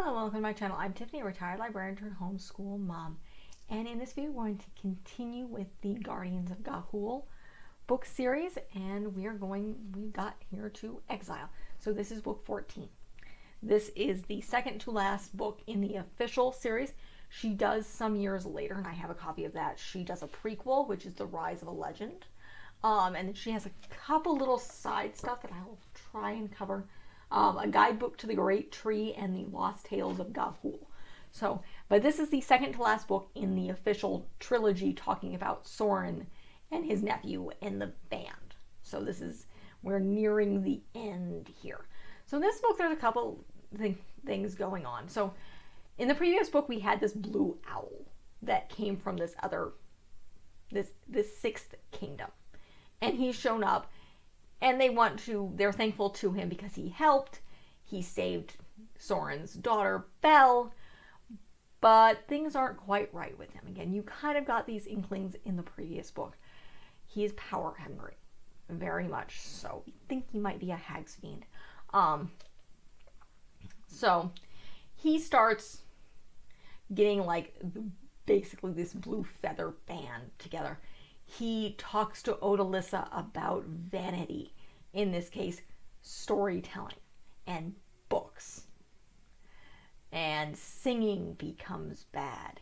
Hello, welcome to my channel. I'm Tiffany, a retired librarian turned homeschool mom. And in this video, we're going to continue with the Guardians of Ga'Hoole book series, and we got here to Exile. So this is book 14. This is the second to last book in the official series. She does some years later, and I have a copy of that. She does a prequel, which is The Rise of a Legend. And then she has a couple little side stuff that I will try and cover. A guidebook to the Great Tree and the Lost Tales of Ga'Hoole. So, but this is the second to last book in the official trilogy talking about Soren and his nephew and the band. So we're nearing the end here. So in this book, there's a couple things going on. So in the previous book, we had this blue owl that came from this sixth kingdom. And he's shown up. And they're thankful to him because he helped. He saved Soren's daughter, Belle. But things aren't quite right with him. Again, you kind of got these inklings in the previous book. He is power hungry. Very much so. You think he might be a hag's fiend. So he starts getting basically this blue feather band together. He talks to Odalissa about vanity, in this case, storytelling and books. And singing becomes bad.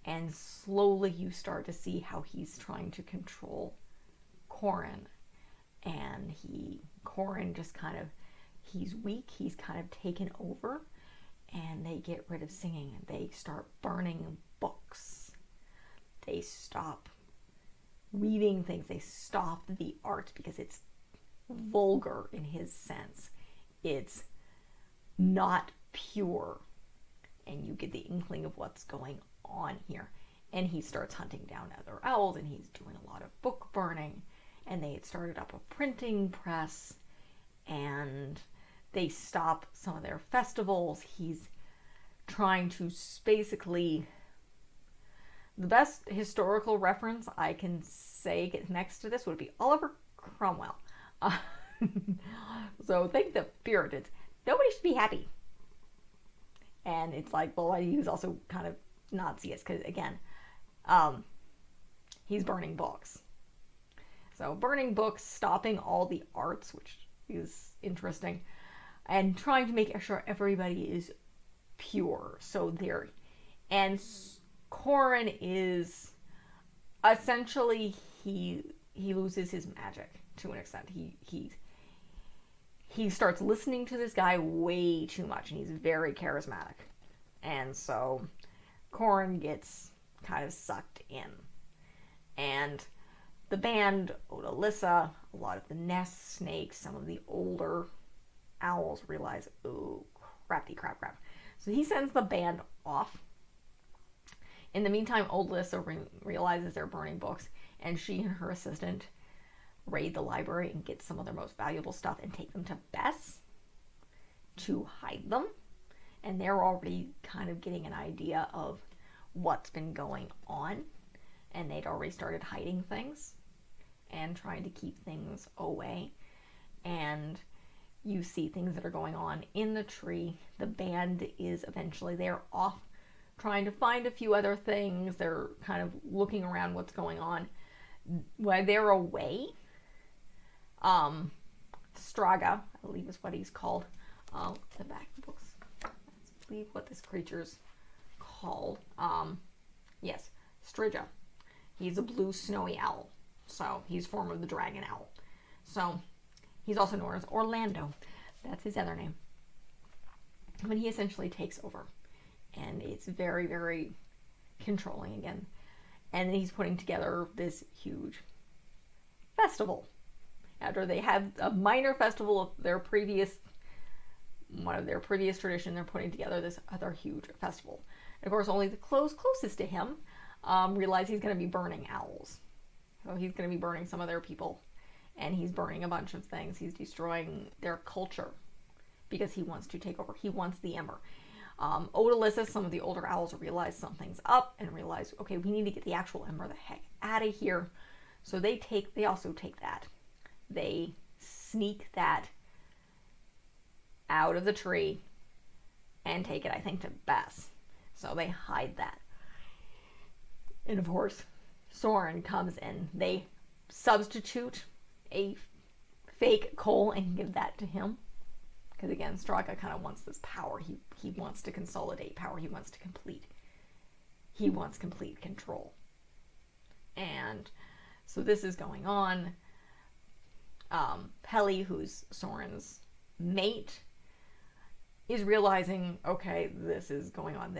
And slowly you start to see how he's trying to control Corin. And Corin just he's weak, he's kind of taken over, and they get rid of singing and they start burning books. They stop reading things, they stop the art because it's vulgar in his sense. It's not pure. And you get the inkling of what's going on here. And he starts hunting down other owls, and he's doing a lot of book burning. And they had started up a printing press, and they stop some of their festivals. He's trying to basically... The best historical reference I can say next to this would be Oliver Cromwell. So think the Puritans. Nobody should be happy. And it's he was also kind of Nazi-ist because, again, he's burning books. So burning books, stopping all the arts, which is interesting, and trying to make sure everybody is pure. So and Corin is essentially he loses his magic to an extent. He starts listening to this guy way too much, and he's very charismatic. And so Corin gets kind of sucked in. And the band, Odalissa, a lot of the nest snakes, some of the older owls realize, oh, crap. So he sends the band off. In the meantime, Odalissa realizes they're burning books, and she and her assistant raid the library and get some of their most valuable stuff and take them to Bess to hide them. And they're already kind of getting an idea of what's been going on, and they'd already started hiding things and trying to keep things away. And you see things that are going on in the tree. The band is they're off trying to find a few other things. They're kind of looking around what's going on. While they're away, Straga, I believe is what he's called. The back of the books. Let's believe what this creature's called. Yes, Striga. He's a blue snowy owl. So he's form of the dragon owl. So he's also known as Orlando. That's his other name. But he essentially takes over. And it's very, very controlling again. And he's putting together this huge festival. After they have a minor festival of one of their previous tradition, they're putting together this other huge festival. And of course, only the closest to him realize he's going to be burning owls. So he's going to be burning some of their people. And he's burning a bunch of things. He's destroying their culture because he wants to take over. He wants the ember. Odalissa, some of the older owls realize something's up and realize, okay, we need to get the actual ember the heck out of here. So they also take that. They sneak that out of the tree and take it, I think, to Bess. So they hide that. And of course, Soren comes in. They substitute a fake Cole and give that to him. Because again, Straga kind of wants this power. He wants to consolidate power. He wants to complete. He wants complete control. And so this is going on. Peli, who's Soren's mate, is realizing, okay, this is going on.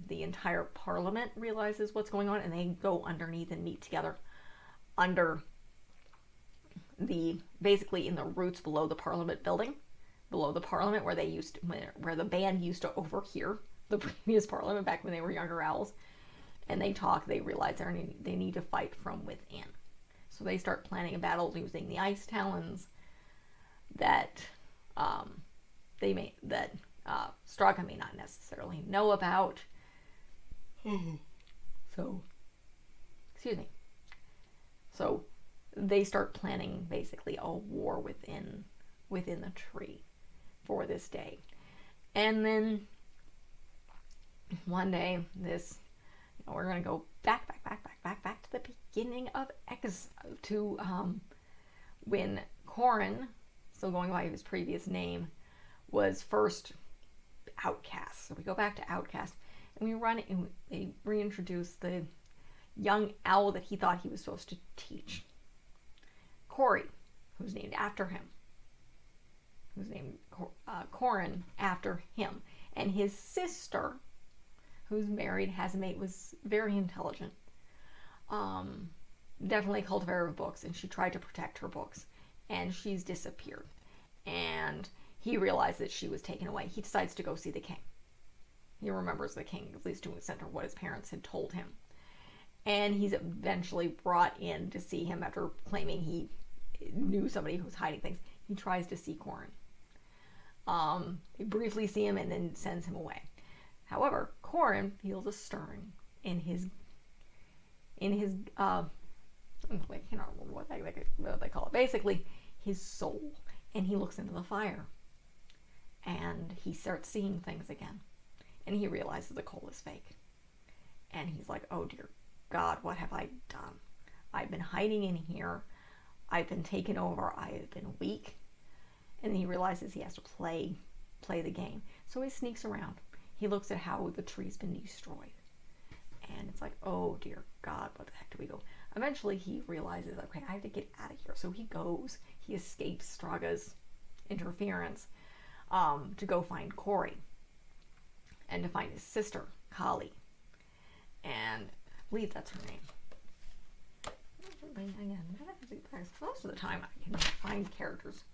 The entire parliament realizes what's going on, and they go underneath and meet together under basically in the roots below the parliament building, below the parliament where where the band used to overhear the previous parliament back when they were younger owls. And they talk, they realize they need to fight from within. So they start planning a battle using the ice talons that Straga may not necessarily know about. So, excuse me. So they start planning basically a war within the tree for this day. And then one day we're going to go back to the beginning of Exile, to when Corin, still going by his previous name, was first outcast. So we go back to outcast, and they reintroduce the young owl that he thought he was supposed to teach. Corey, who's named after him. Who's named Corin after him. And his sister, who's married, has a mate, was very intelligent. Definitely a cultivator of books, and she tried to protect her books. And she's disappeared. And he realized that she was taken away. He decides to go see the king. He remembers the king, at least to the center of what his parents had told him. And he's eventually brought in to see him after claiming he knew somebody who was hiding things. He tries to see Corin. They briefly see him and then sends him away. However, Corin feels a stirring in his I cannot remember what they call it. Basically, his soul. And he looks into the fire. And he starts seeing things again. And he realizes the coal is fake. And he's like, oh dear God, what have I done? I've been hiding in here. I've been taken over. I have been weak. And then he realizes he has to play the game. So he sneaks around. He looks at how the tree's been destroyed. And it's like, oh dear God, what the heck do we go? Eventually he realizes, okay, I have to get out of here. So he goes, he escapes Straga's interference to go find Corey. And to find his sister, Kali. And I believe that's her name. Again, most of the time I can find characters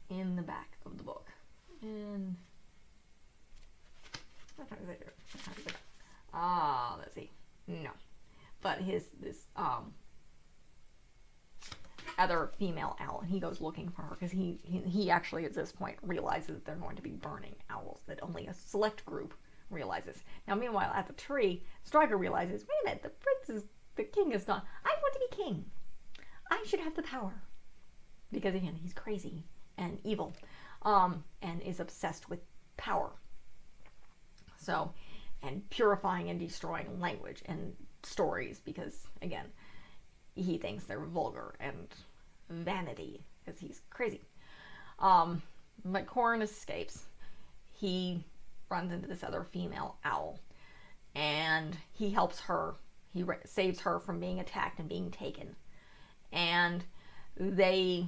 in the back of the book. And let's see. No. But this other female owl, and he goes looking for her because he actually at this point realizes that they're going to be burning owls, that only a select group realizes. Now meanwhile at the tree, Striker realizes, wait a minute, the king is gone. I want to be king. I should have the power. Because again, he's crazy and evil, and is obsessed with power. So, and purifying and destroying language and stories, because again, he thinks they're vulgar and vanity, because he's crazy. But Corin escapes. He runs into this other female owl, and he helps her. He saves her from being attacked and being taken. And they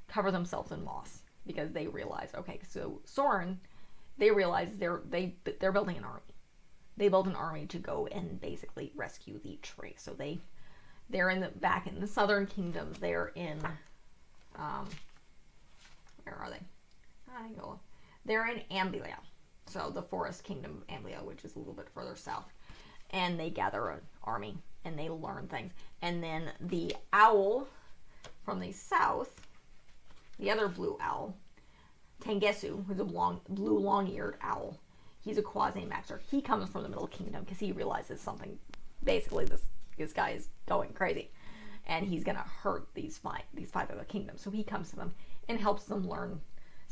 cover themselves in moss because they realize, okay, so Soren, they realize they're building an army. They build an army to go and basically rescue the tree. So they're back in the southern kingdoms. They're in where are they? They're in Amblia. So the forest kingdom of Amblia, which is a little bit further south. And they gather an army and they learn things. And then the owl from the south, the other blue owl, Tengesu, who's a blue long-eared owl, he's a quasi-master. He comes from the Middle Kingdom because he realizes something. Basically, this guy is going crazy, and he's gonna hurt these five other kingdoms. So he comes to them and helps them learn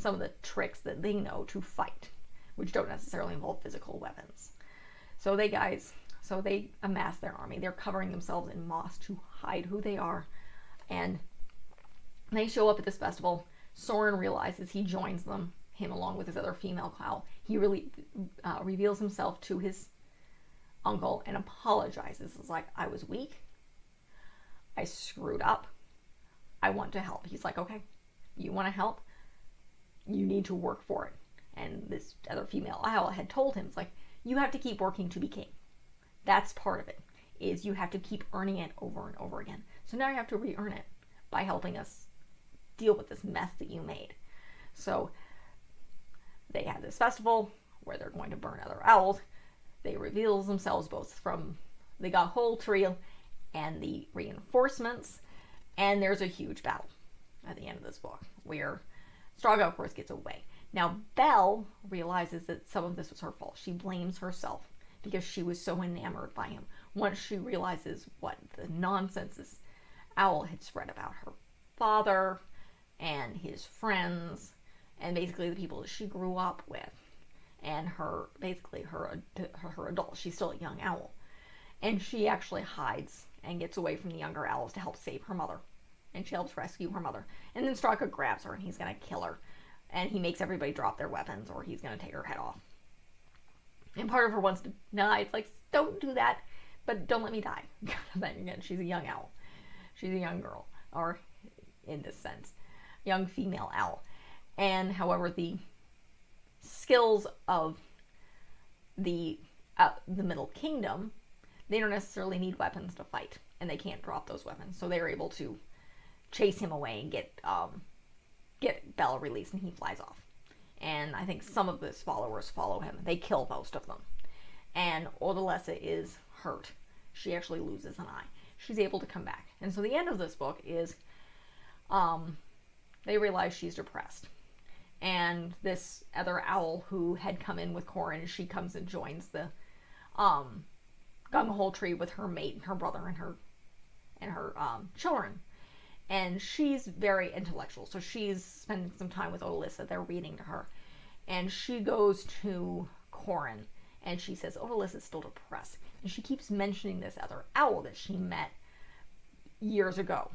some of the tricks that they know to fight, which don't necessarily involve physical weapons. So they amass their army. They're covering themselves in moss to hide who they are. And they show up at this festival. Soren realizes, he joins him along with his other female cow. He really reveals himself to his uncle and apologizes. It's like, I was weak. I screwed up. I want to help. He's like, okay, you want to help? You need to work for it. And this other female owl had told him, it's like, you have to keep working to be king. That's part of it, is you have to keep earning it over and over again. So now you have to re-earn it by helping us deal with this mess that you made. So they have this festival where they're going to burn other owls. They reveal themselves both from the whole trio and the reinforcements. And there's a huge battle at the end of this book where Straga, of course, gets away. Now, Belle realizes that some of this was her fault. She blames herself because she was so enamored by him. Once she realizes what the nonsense this owl had spread about her father and his friends and basically the people that she grew up with and her adult. She's still a young owl. And she actually hides and gets away from the younger owls to help save her mother. And she helps rescue her mother. And then Straka grabs her and he's going to kill her. And he makes everybody drop their weapons or he's going to take her head off. And part of her wants to die. It's like, don't do that, but don't let me die. Then again, she's a young owl. She's a young girl, or in this sense, young female owl. And however, the skills of the Middle Kingdom, they don't necessarily need weapons to fight, and they can't drop those weapons. So they're able to chase him away and get Bella released, and he flies off. And I think some of his followers follow him. They kill most of them. And Odalessa is hurt. She actually loses an eye. She's able to come back. And so the end of this book is they realize she's depressed. And this other owl who had come in with Corin, she comes and joins the Gung-Hole tree with her mate and her brother and her children. And she's very intellectual, so she's spending some time with Odalissa. They're reading to her. And she goes to Corin, and she says, Odalissa's still depressed. And she keeps mentioning this other owl that she met years ago,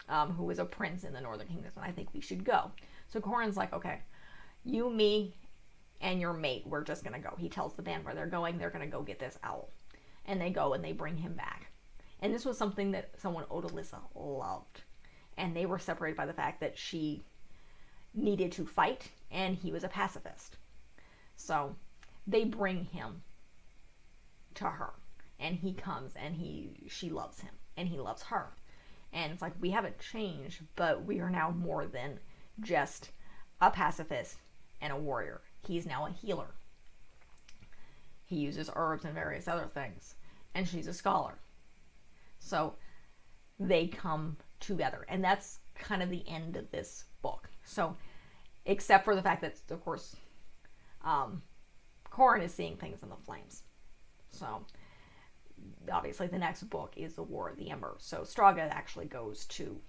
who was a prince in the Northern Kingdoms, and I think we should go. So Corin's like, okay, you, me, and your mate, we're just going to go. He tells the band where they're going. They're going to go get this owl. And they go, and they bring him back. And this was something that someone Odalissa loved. And they were separated by the fact that she needed to fight and he was a pacifist. So they bring him to her and he comes and she loves him and he loves her. And it's like, we haven't changed, but we are now more than just a pacifist and a warrior. He's now a healer. He uses herbs and various other things. And she's a scholar. So they come together, and that's kind of the end of this book. So except for the fact that, of course, Corin is seeing things in the flames. So obviously the next book is the War of the Ember. So Straga actually goes to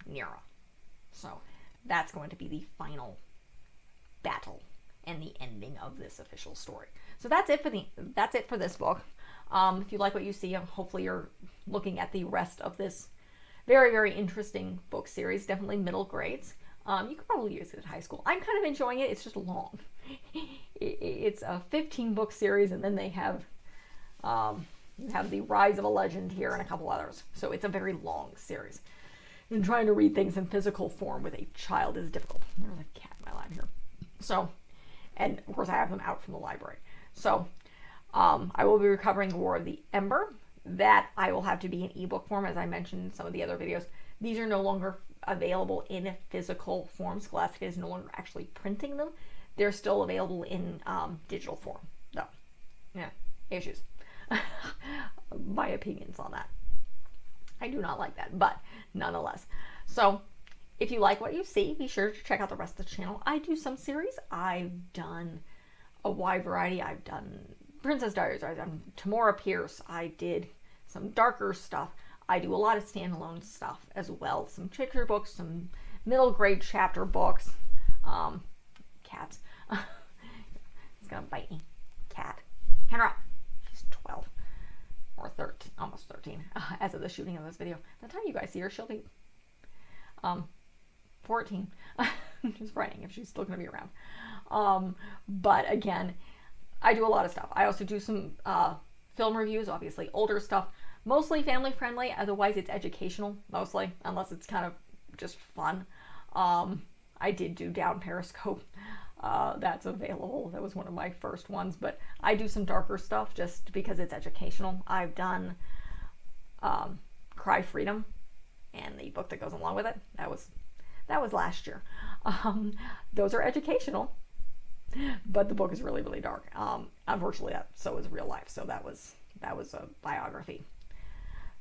Nera. So that's going to be the final battle and the ending of this official story. So that's it for this book. If you like what you see, hopefully you're looking at the rest of this very, very interesting book series. Definitely middle grades. You could probably use it at high school. I'm kind of enjoying it. It's just long. It's a 15 book series, and then they have the Rise of a Legend here and a couple others. So it's a very long series. And trying to read things in physical form with a child is difficult. There's a cat in my lap here. So, and of course I have them out from the library. So I will be recovering the War of the Ember. That I will have to be in ebook form, as I mentioned in some of the other videos. These are no longer available in physical form. Scholastica is no longer actually printing them. They're still available in digital form, though. Yeah, issues. My opinions on that. I do not like that, but nonetheless. So, if you like what you see, be sure to check out the rest of the channel. I do some series. I've done a wide variety. I've done Princess Diaries, I've done Tamora Pierce, I did some darker stuff. I do a lot of standalone stuff as well. Some picture books, some middle grade chapter books. Cats. It's gonna bite me. Cat. Kendra. She's 12 or 13, almost 13, as of the shooting of this video. By the time you guys see her, she'll be 14. She's frightening if she's still gonna be around. But again, I do a lot of stuff. I also do some film reviews, obviously older stuff, mostly family friendly. Otherwise, it's educational mostly, unless it's kind of just fun. I did do Down Periscope. That's available. That was one of my first ones, but I do some darker stuff just because it's educational. I've done Cry Freedom and the book that goes along with it. That was last year. Those are educational, but the book is really, really dark. Unfortunately, so is real life. So that was a biography.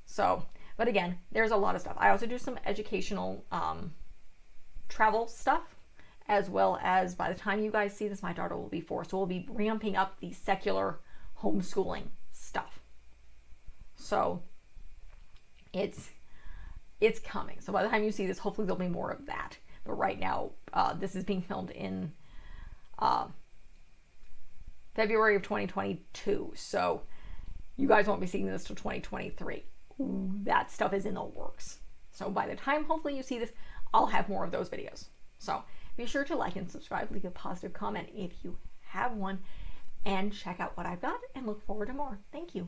So, but again, there's a lot of stuff. I also do some educational travel stuff, as well as, by the time you guys see this, my daughter will be 4, so we'll be ramping up the secular homeschooling stuff. So it's coming. So by the time you see this, hopefully there'll be more of that. But right now, this is being filmed in February of 2022. So you guys won't be seeing this till 2023. That stuff is in the works. So by the time, hopefully, you see this, I'll have more of those videos. So be sure to like and subscribe, leave a positive comment if you have one, and check out what I've got, and look forward to more. Thank you.